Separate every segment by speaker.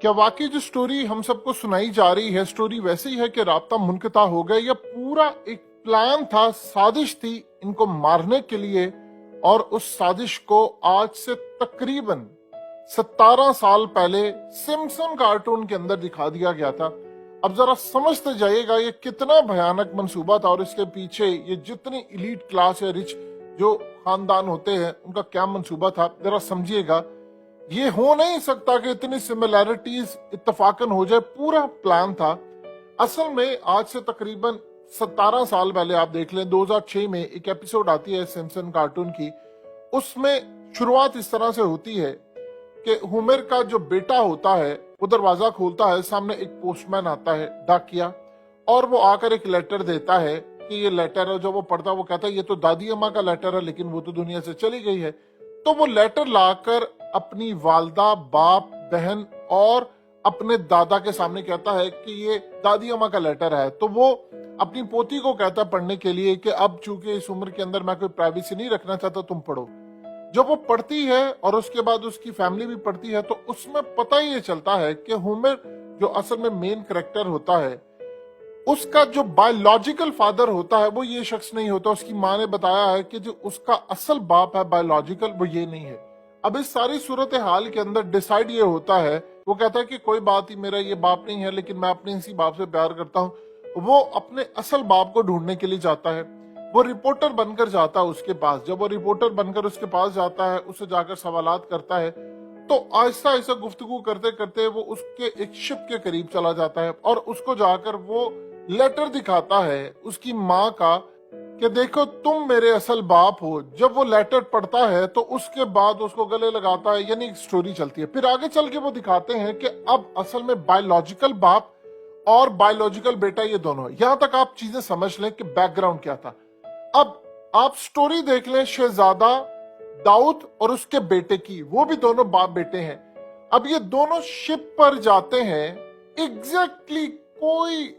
Speaker 1: क्या वाकई जो स्टोरी हम सबको सुनाई जा रही है, स्टोरी वैसी है कि राब्ता मुनक़ता हो गया, या पूरा एक प्लान था, साजिश थी इनको मारने के लिए, और उस साजिश को आज से तकरीबन 17 साल पहले सिम्पसन कार्टून के अंदर दिखा दिया गया था। अब जरा समझते जाइएगा ये कितना भयानक मंसूबा था, और इसके पीछे ये जितनी इलीट क्लास या रिच जो खानदान होते हैं उनका क्या मंसूबा था, जरा समझिएगा। ये हो नहीं सकता कि इतनी सिमिलैरिटीज इत्तफाकन हो जाए, पूरा प्लान था। असल में आज से तकरीबन 17 साल पहले आप देख लें, 2006 में एक एपिसोड आती है सिम्पसन कार्टून की। उसमें शुरुआत इस तरह से होती है कि होमर का जो बेटा होता है वो दरवाजा खोलता है, सामने एक पोस्टमैन आता है, डाकिया, और वो आकर एक लेटर देता है कि ये लेटर है। जो वो पढ़ता है वो कहता है ये तो दादी अम्मा का लेटर है, लेकिन वो तो दुनिया से चली गई है। तो वो लेटर लाकर अपनी वालदा, बाप, बहन और अपने दादा के सामने कहता है कि ये दादी अम्मा का लेटर है। तो वो अपनी पोती को कहता है पढ़ने के लिए कि अब चूंकि इस उम्र के अंदर मैं कोई प्राइवेसी नहीं रखना चाहता, तुम पढ़ो। जब वो पढ़ती है और उसके बाद उसकी फैमिली भी पढ़ती है, तो उसमें पता ही ये चलता है कि होमर जो असल में मेन कैरेक्टर होता है, उसका जो बायोलॉजिकल फादर होता है वो ये शख्स नहीं होता। उसकी माँ ने बताया है कि जो उसका असल बाप है बायोलॉजिकल, वो ये नहीं है। अब इस सारी सूरत हाल के अंदर डिसाइड ये होता है, वो कहता है कि कोई बात ही, मेरा ये बाप नहीं है, लेकिन मैं अपने इसी बाप से प्यार करता हूँ। वो अपने असल बाप को ढूंढने के लिए जाता है। वो रिपोर्टर बनकर जाता है उसके पास। जब वो रिपोर्टर बनकर उसके पास जाता है, उससे जाकर सवालात करता है, तो आहिस्ता आहिस्ता गुफ्तगू करते करते वो उसके एक शिप के करीब चला जाता है, और उसको जाकर वो लेटर दिखाता है उसकी माँ का कि देखो तुम मेरे असल बाप हो। जब वो लेटर पढ़ता है तो उसके बाद उसको गले लगाता है, यानी एक स्टोरी चलती है। फिर आगे चल के वो दिखाते हैं कि अब असल में बायोलॉजिकल बाप और बायोलॉजिकल बेटा ये दोनों है। यहां तक आप चीजें समझ लें कि बैकग्राउंड क्या था। अब आप स्टोरी देख लें शहजादा दाऊद और उसके बेटे की, वो भी दोनों बाप बेटे हैं। अब ये दोनों शिप पर जाते हैं, एग्जैक्टली कोई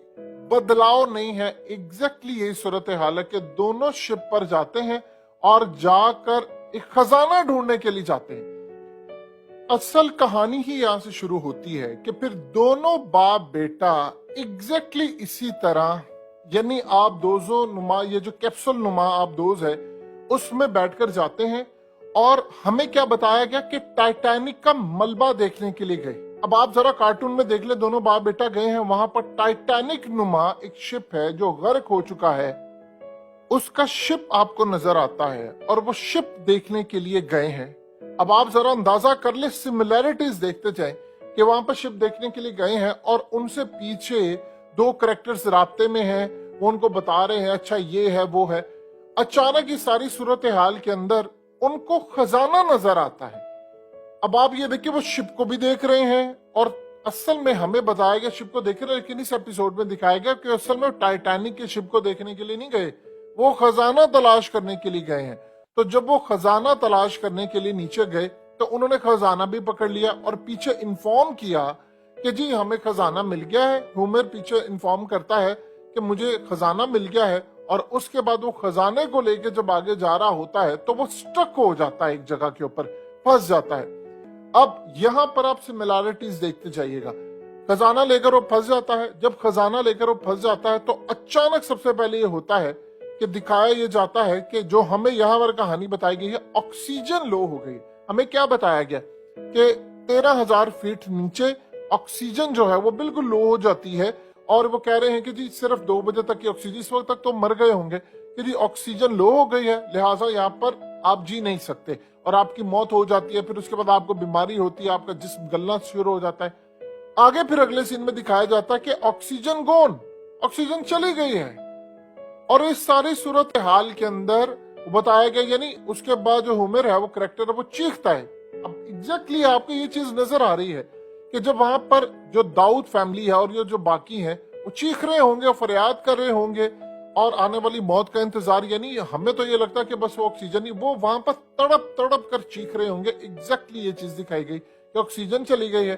Speaker 1: बदलाव नहीं है, एग्जैक्टली यही सूरत हाल है कि दोनों शिप पर जाते हैं और जाकर एक खजाना ढूंढने के लिए जाते हैं। असल कहानी ही यहां से शुरू होती है कि फिर दोनों बाप बेटा एग्जैक्टली इसी तरह, यानी आप दोजो नुमा, ये जो कैप्सूल नुमा आप दोज है, उसमें बैठकर जाते हैं। और हमें क्या बताया गया कि टाइटैनिक का मलबा देखने के लिए गए। अब आप जरा कार्टून में देख ले, दोनों बाप बेटा गए हैं वहां पर। टाइटैनिक नुमा एक शिप है जो गर्क हो चुका है, उसका शिप आपको नजर आता है, और वो शिप देखने के लिए गए हैं। अब आप जरा अंदाजा कर ले, सिमिलैरिटीज देखते जाए कि वहां पर शिप देखने के लिए गए हैं, और उनसे पीछे दो कैरेक्टर्स रास्ते में हैं, वो उनको बता रहे हैं अच्छा ये है वो है। अचानक इस सारी सूरत हाल के अंदर उनको खजाना नजर आता है। अब आप ये देखिए, वो शिप को भी देख रहे हैं, और असल में हमें बताया गया शिप को देख रहे हैं, लेकिन इस एपिसोड में दिखाया गया कि असल में टाइटैनिक के शिप को देखने के लिए नहीं गए, वो खजाना तलाश करने के लिए गए हैं। तो जब वो खजाना तलाश करने के लिए नीचे गए, तो उन्होंने खजाना भी पकड़ लिया और पीछे इन्फॉर्म किया कि जी हमें खजाना मिल गया है। होमर पीछे इन्फॉर्म करता है कि मुझे खजाना मिल गया है, और उसके बाद वो खजाने को लेके जब आगे जा रहा होता है तो वो स्टक हो जाता है, एक जगह के ऊपर फंस जाता है। अब यहाँ पर आप सिमिलैरिटीज देखते जाइएगा। खजाना लेकर वो फंस जाता है। जब खजाना लेकर वो फंस जाता है तो अचानक सबसे पहले ये होता है कि दिखाया ये जाता है कि जो हमें यहाँ पर कहानी बताई गई है, ऑक्सीजन लो हो गई। हमें क्या बताया गया कि 13,000 फीट नीचे ऑक्सीजन जो है वो बिल्कुल लो हो जाती है, और वो कह रहे हैं कि जी सिर्फ 2 बजे तक की ऑक्सीजन, इस वक्त तक तो मर गए होंगे कि जी ऑक्सीजन लो हो गई है, लिहाजा यहाँ पर आप जी नहीं सकते और आपकी मौत हो जाती है। फिर उसके बाद आपको बीमारी होती है, आपका जिस्म गलना शुरू हो जाता है। आगे फिर अगले सीन में दिखाया जाता है कि ऑक्सीजन गोन, ऑक्सीजन चली गई है। और इस सारी सूरत हाल के अंदर बताया गया, यानी उसके बाद जो होमर है वो करेक्टर है वो चीखता है। अब एग्जैक्टली आपको ये चीज नजर आ रही है कि जब वहां पर जो दाऊद फैमिली है और ये जो बाकी हैं वो चीख रहे होंगे, फरियाद कर रहे होंगे, और आने वाली मौत का इंतजार, यानी हमें तो ये लगता है कि बस वो ऑक्सीजन ही, वो वहां पर तड़प तड़प कर चीख रहे होंगे। एग्जैक्टली ये चीज दिखाई गई कि ऑक्सीजन चली गई है।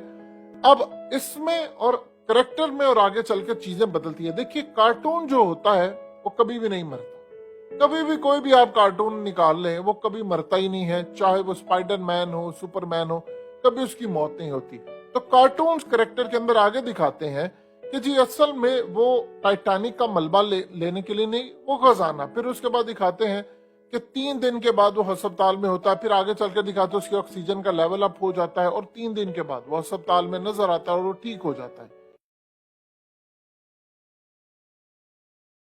Speaker 1: अब इसमें और करेक्टर में और आगे चलकर चीजें बदलती है। देखिए कार्टून जो होता है वो कभी भी नहीं मरता। कभी भी कोई भी आप कार्टून निकाल लें वो कभी मरता ही नहीं है, चाहे वो स्पाइडर मैन हो, सुपरमैन हो, कभी उसकी मौत नहीं होती। تو کارٹونز کریکٹر کے اندر آگے دکھاتے ہیں کہ جی اصل میں وہ ٹائٹینک کا ملبہ لینے کے لیے نہیں، وہ خزانہ. پھر اس کے بعد دکھاتے ہیں کہ 3 دن کے بعد وہ ہسپتال میں ہوتا ہے. پھر آگے چل کے دکھاتے ہیں اس کی آکسیجن کا لیول اپ ہو جاتا ہے، اور 3 دن کے بعد وہ ہسپتال میں نظر آتا ہے اور وہ ٹھیک ہو جاتا ہے.